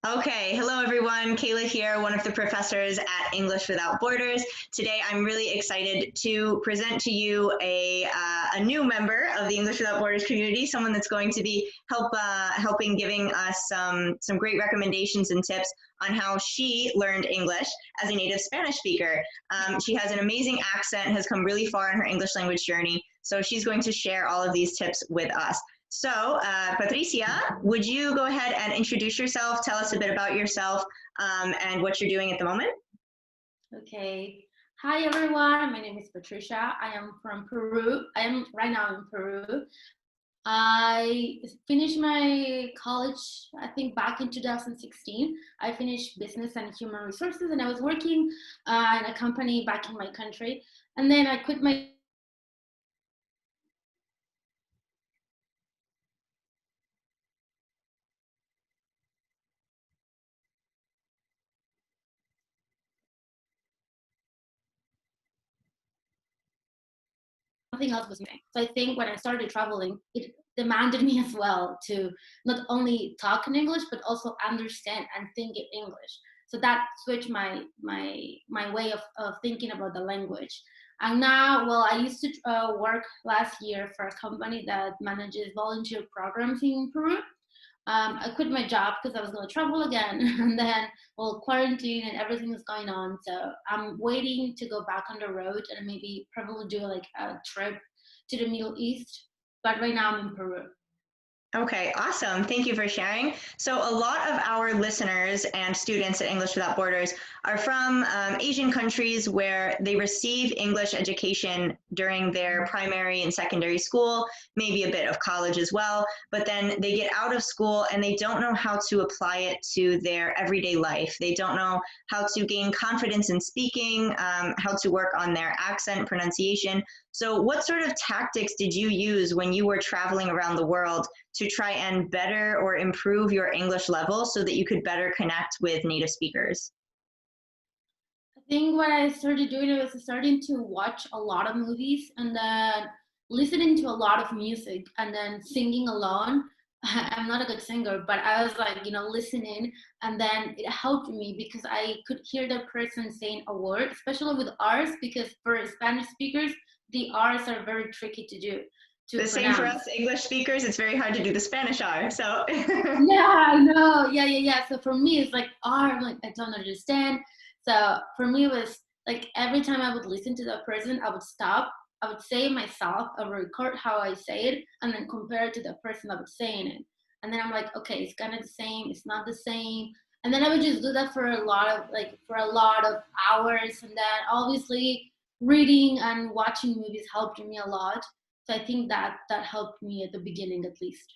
Okay, hello everyone. Kayla here, one of the professors at English Without Borders. Today I'm really excited to present to you a new member of the English Without Borders community, someone that's going to be helping giving us some great recommendations and tips on how she learned English as a native Spanish speaker. She has an amazing accent, has come really far in her English language journey, so she's going to share all of these tips with us. So, Patricia, would you go ahead and introduce yourself, tell us a bit about yourself and what you're doing at the moment? Okay. Hi everyone, my name is Patricia. I am from Peru. I am right now in Peru. I finished my college, I think back in 2016. I finished business and human resources and I was working in a company back in my country. And then I quit my nothing else was missing. So I think when I started traveling, it demanded me as well to not only talk in English, but also understand and think in English. So that switched my way of thinking about the language. And now, well, I used to work last year for a company that manages volunteer programs in Peru. I quit my job because I was going to travel again, and then well, quarantine and everything is going on. So I'm waiting to go back on the road and maybe probably do like a trip to the Middle East. But right now I'm in Peru. Okay, awesome. Thank you for sharing. So, a lot of our listeners and students at English Without Borders are from Asian countries where they receive English education during their primary and secondary school, maybe a bit of college as well, but then they get out of school and they don't know how to apply it to their everyday life. They don't know how to gain confidence in speaking, how to work on their accent, pronunciation. So, what sort of tactics did you use when you were traveling around the world to try and better or improve your English level so that you could better connect with native speakers? I think what I started doing was starting to watch a lot of movies and then listening to a lot of music and then singing alone. I'm not a good singer, but I was like, listening, and then it helped me because I could hear the person saying a word, especially with R's, because for Spanish speakers, the R's are very tricky to The same for pronounce. us English speakers, it's very hard to do the Spanish R. So, Yeah, I know. Yeah. So for me, it's like, I'm like, I don't understand. So for me, it was like every time I would listen to that person, I would stop. I would say it myself. I would record how I say it, and then compare it to the person that was saying it. And then I'm like, okay, it's kind of the same. It's not the same. And then I would just do that for a lot of hours. And then obviously reading and watching movies helped me a lot. So I think that helped me at the beginning, at least.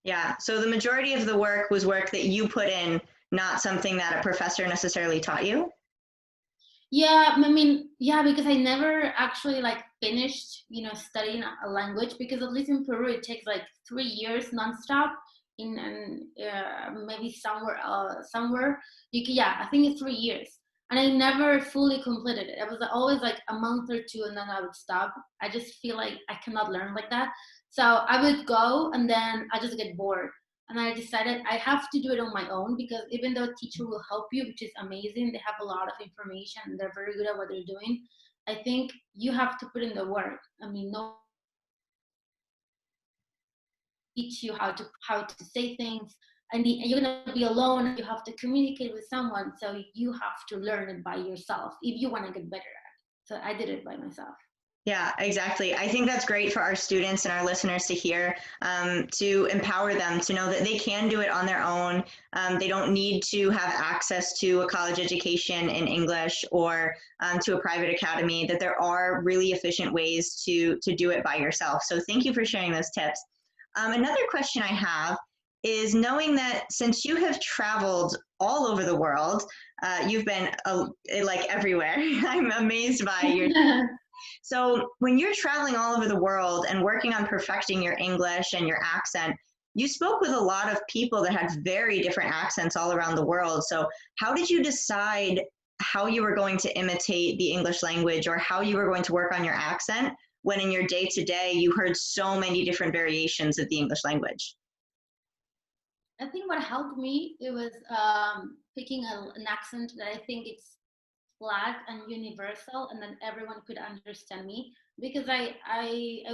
yeah. So, the majority of the work was work that you put in, not something that a professor necessarily taught you. Yeah, I mean, yeah, because I never actually like finished, studying a language because at least in Peru it takes like 3 years nonstop. In and maybe somewhere you can, yeah, I think it's 3 years, and I never fully completed it. It was always like a month or two, and then I would stop. I just feel like I cannot learn like that, so I would go, and then I just get bored. And I decided I have to do it on my own because even though a teacher will help you, which is amazing, they have a lot of information and they're very good at what they're doing. I think you have to put in the work. I mean, no teach you how to say things, and you're gonna be alone. You have to communicate with someone, so you have to learn it by yourself if you want to get better at it. So I did it by myself. Yeah, exactly. I think that's great for our students and our listeners to hear, to empower them to know that they can do it on their own. They don't need to have access to a college education in English or to a private academy, that there are really efficient ways to do it by yourself. So thank you for sharing those tips. Another question I have is knowing that since you have traveled all over the world, you've been like everywhere. I'm amazed by your so, when you're traveling all over the world and working on perfecting your English and your accent, you spoke with a lot of people that had very different accents all around the world. So, how did you decide how you were going to imitate the English language or how you were going to work on your accent when in your day to day you heard so many different variations of the English language? I think what helped me, it was picking an accent that I think it's flat and universal, and then everyone could understand me. Because I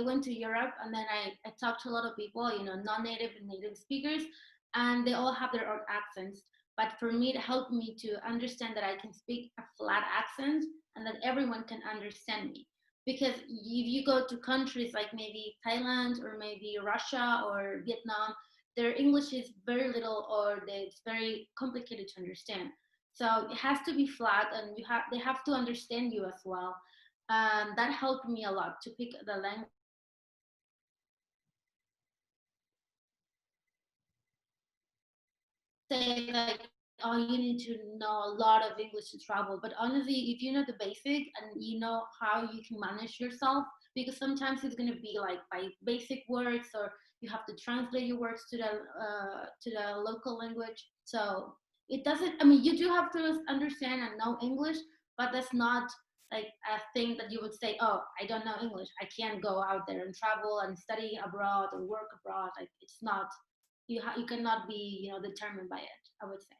went to Europe, and then I talked to a lot of people, non-native and native speakers, and they all have their own accents. But for me, it helped me to understand that I can speak a flat accent and that everyone can understand me. Because if you go to countries like maybe Thailand or maybe Russia or Vietnam, their English is very little, or it's very complicated to understand. So it has to be flat, and they have to understand you as well. That helped me a lot to pick the language. Say like, oh, you need to know a lot of English to travel. But honestly, if you know the basic and you know how you can manage yourself, because sometimes it's going to be like by basic words, or you have to translate your words to the local language. So it doesn't. I mean, you do have to understand and know English, but that's not like a thing that you would say, oh, I don't know English, I can't go out there and travel and study abroad or work abroad. Like, it's not, you cannot be, determined by it, I would say.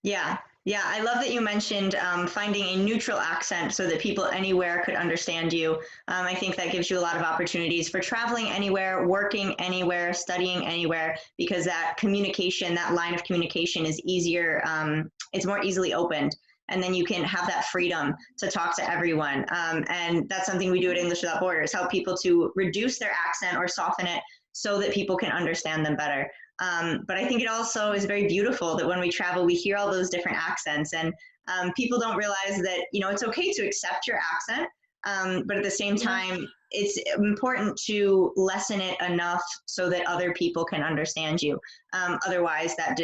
Yeah, yeah, I love that you mentioned finding a neutral accent so that people anywhere could understand you. I think that gives you a lot of opportunities for traveling anywhere, working anywhere, studying anywhere, because that communication, that line of communication is easier, it's more easily opened. And then you can have that freedom to talk to everyone. And that's something we do at English Without Borders, help people to reduce their accent or soften it so that people can understand them better. But I think it also is very beautiful that when we travel, we hear all those different accents, and people don't realize that, it's okay to accept your accent, but at the same Yeah. time, it's important to lessen it enough so that other people can understand you. Otherwise, that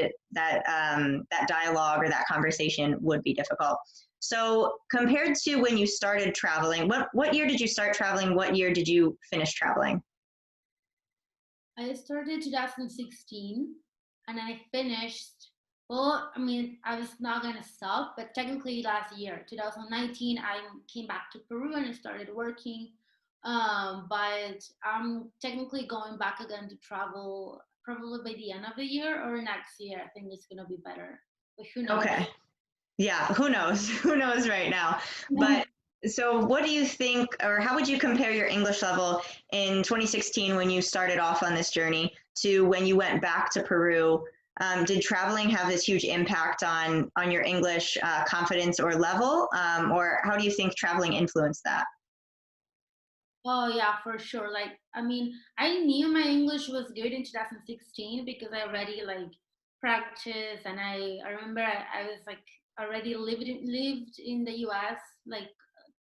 dialogue or that conversation would be difficult. So, compared to when you started traveling, what year did you start traveling? What year did you finish traveling? I started 2016, and I finished. Well, I mean, I was not gonna stop, but technically last year, 2019, I came back to Peru and I started working. But I'm technically going back again to travel probably by the end of the year or next year. I think it's gonna be better, but who knows? Okay. Yeah, who knows? Who knows right now? But so, what do you think, or how would you compare your English level in 2016 when you started off on this journey to when you went back to Peru? Did traveling have this huge impact on your English confidence or level, or how do you think traveling influenced that? Oh yeah, for sure. Like, I mean, I knew my English was good in 2016 because I already like practiced, and I remember I was like already lived in the US like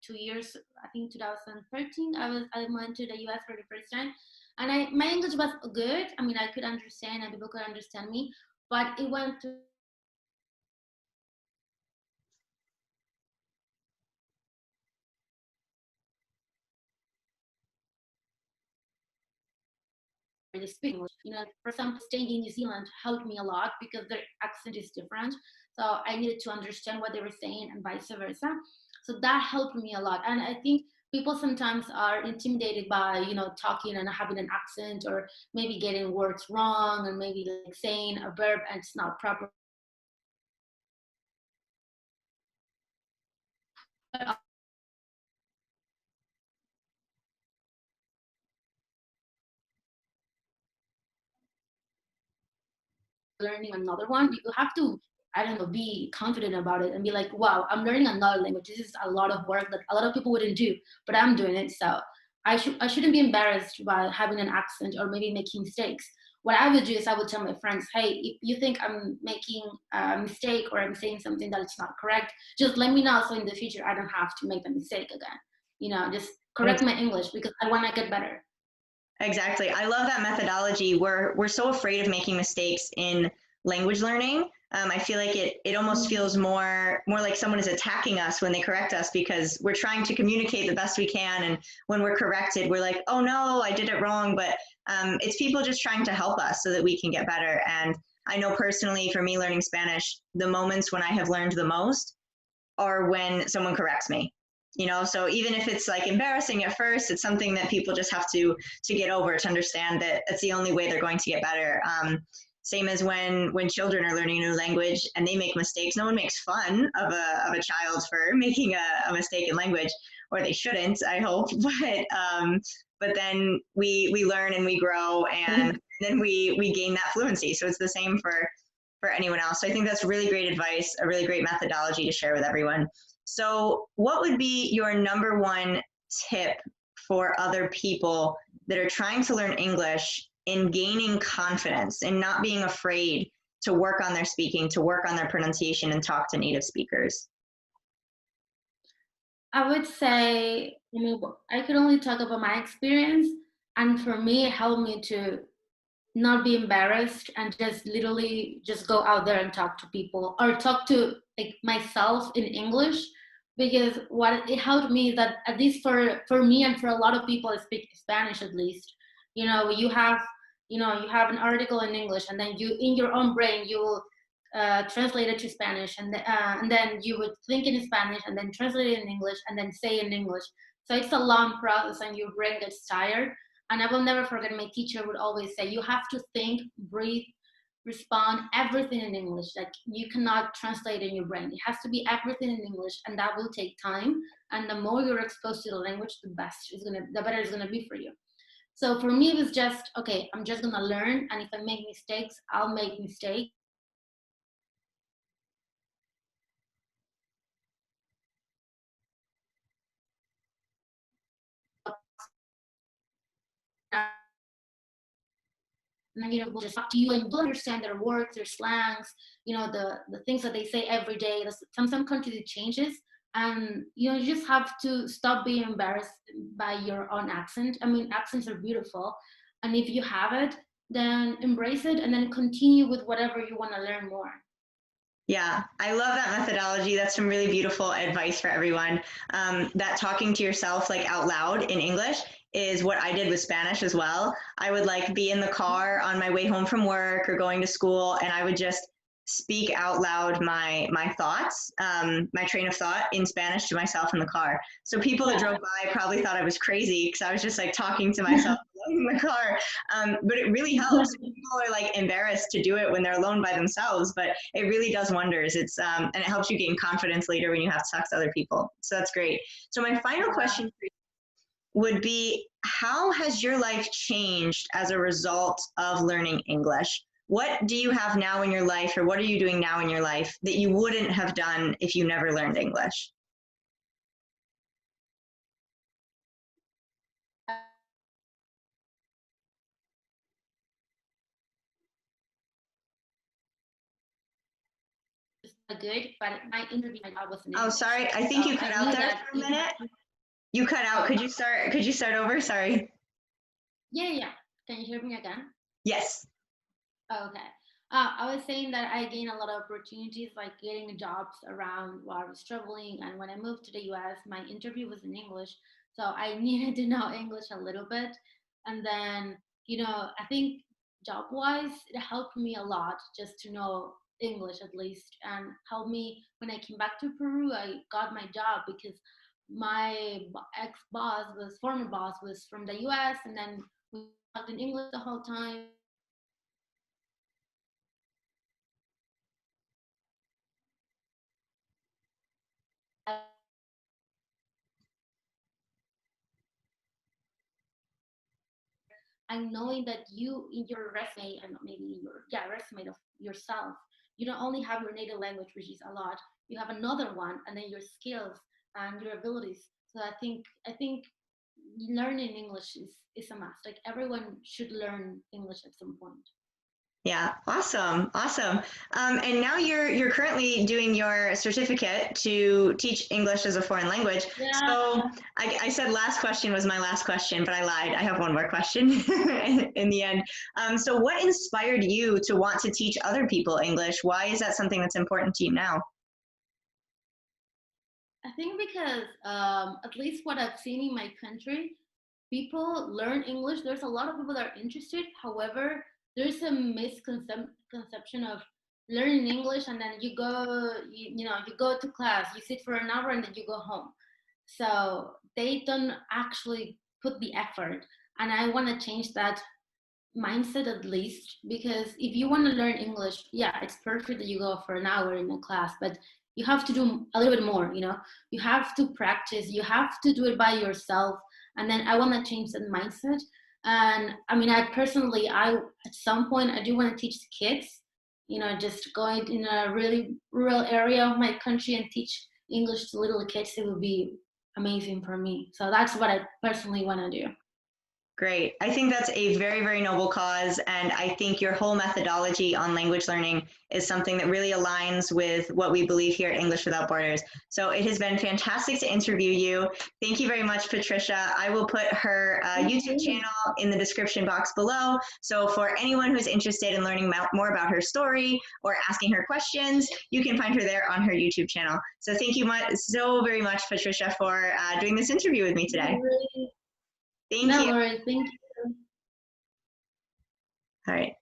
2 years. I think 2013. I went to the US for the first time, and my English was good. I mean, I could understand and people could understand me, but it went to really speak English. For example, staying in New Zealand helped me a lot because their accent is different. So I needed to understand what they were saying and vice versa. So that helped me a lot. And I think people sometimes are intimidated by, talking and having an accent, or maybe getting words wrong, or maybe like saying a verb and it's not proper. Learning another one, you have to, I don't know, be confident about it and be like, wow, I'm learning another language. This is a lot of work that a lot of people wouldn't do, but I'm doing it. So I shouldn't be embarrassed by having an accent or maybe making mistakes. What I would do is I would tell my friends, hey, if you think I'm making a mistake or I'm saying something that is not correct, just let me know so in the future I don't have to make the mistake again. Just correct my English because I want to get better. Exactly. I love that methodology. We're so afraid of making mistakes in language learning. I feel like it almost feels more like someone is attacking us when they correct us because we're trying to communicate the best we can, and when we're corrected, we're like, oh no, I did it wrong. But it's people just trying to help us so that we can get better. And I know personally, for me, learning Spanish, the moments when I have learned the most are when someone corrects me. So even if it's like embarrassing at first, it's something that people just have to get over, to understand that it's the only way they're going to get better. Same as when children are learning a new language and they make mistakes. No one makes fun of a child for making a mistake in language, or they shouldn't, I hope. But then we learn and we grow, and then we gain that fluency. So it's the same for anyone else. So I think that's really great advice, a really great methodology to share with everyone. So what would be your number one tip for other people that are trying to learn English in gaining confidence and not being afraid to work on their speaking, to work on their pronunciation, and talk to native speakers? I would say, I mean, I could only talk about my experience, and for me, it helped me to not be embarrassed and just literally just go out there and talk to people or talk to like myself in English, because what it helped me is that, at least for me and for a lot of people that speak Spanish, at least, you have an article in English, and then you, in your own brain, you will translate it to Spanish, and then you would think in Spanish and then translate it in English and then say in English. So it's a long process and your brain gets tired. And I will never forget, my teacher would always say, you have to think, breathe, respond, everything in English. Like, you cannot translate in your brain. It has to be everything in English, and that will take time. And the more you're exposed to the language, the better it's gonna be for you. So for me, it was just, okay, I'm just gonna learn, and if I make mistakes, I'll make mistakes. And then, we'll just talk to you, and you'll understand their words, their slangs, the things that they say every day. Some countries it changes, and you just have to stop being embarrassed by your own accent. I mean, accents are beautiful, and if you have it, then embrace it, and then continue with whatever you want to learn more. Yeah, I love that methodology. That's some really beautiful advice for everyone. That talking to yourself like out loud in English is what I did with Spanish as well. I would like be in the car on my way home from work or going to school, and I would just speak out loud my thoughts, my train of thought in Spanish to myself in the car. So people that drove by probably thought I was crazy because I was just like talking to myself in the car. But it really helps. People are like embarrassed to do it when they're alone by themselves, but it really does wonders. And it helps you gain confidence later when you have to talk to other people. So that's great. So my final question for you would be, how has your life changed as a result of learning English? What do you have now in your life, or what are you doing now in your life that you wouldn't have done if you never learned English? Good, but my interview, my job was in Oh, English. sorry. I think you cut out there for a minute. You cut out. Could you start over? Sorry. Yeah. Can you hear me again? Yes. Okay. I was saying that I gained a lot of opportunities, like getting jobs around while I was traveling. And when I moved to the US, my interview was in English. So I needed to know English a little bit. And then, I think job wise, it helped me a lot just to know English at least, and helped me when I came back to Peru. I got my job because my former boss was from the US. And then we talked in English the whole time. And knowing that you, in your resume, and maybe in your resume of yourself, you don't only have your native language, which is a lot, you have another one, and then your skills and your abilities. So I think learning English is a must. Like, everyone should learn English at some point. Yeah, awesome. And now you're currently doing your certificate to teach English as a foreign language. Yeah. So I said last question was my last question, but I lied. I have one more question in the end. So what inspired you to want to teach other people English? Why is that something that's important to you now? I think because, at least what I've seen in my country, people learn English. There's a lot of people that are interested. However, there's a misconception of learning English, and then you go to class, you sit for an hour, and then you go home. So they don't actually put the effort, and I want to change that mindset at least, because if you want to learn English, yeah, it's perfect that you go for an hour in a class, but you have to do a little bit more, you know. You have to practice, you have to do it by yourself. And then I want to change that mindset. And I mean, I personally, I at some point I do want to teach the kids, you know, just going in a really rural area of my country and teach English to little kids. It would be amazing for me. So that's what I personally want to do. Great. I think that's a very, very noble cause. And I think your whole methodology on language learning is something that really aligns with what we believe here at English Without Borders. So it has been fantastic to interview you. Thank you very much, Patricia. I will put her YouTube channel in the description box below. So for anyone who's interested in learning more about her story or asking her questions, you can find her there on her YouTube channel. So thank you so very much, Patricia, for doing this interview with me today. Thank No you. worries. Thank you. All right.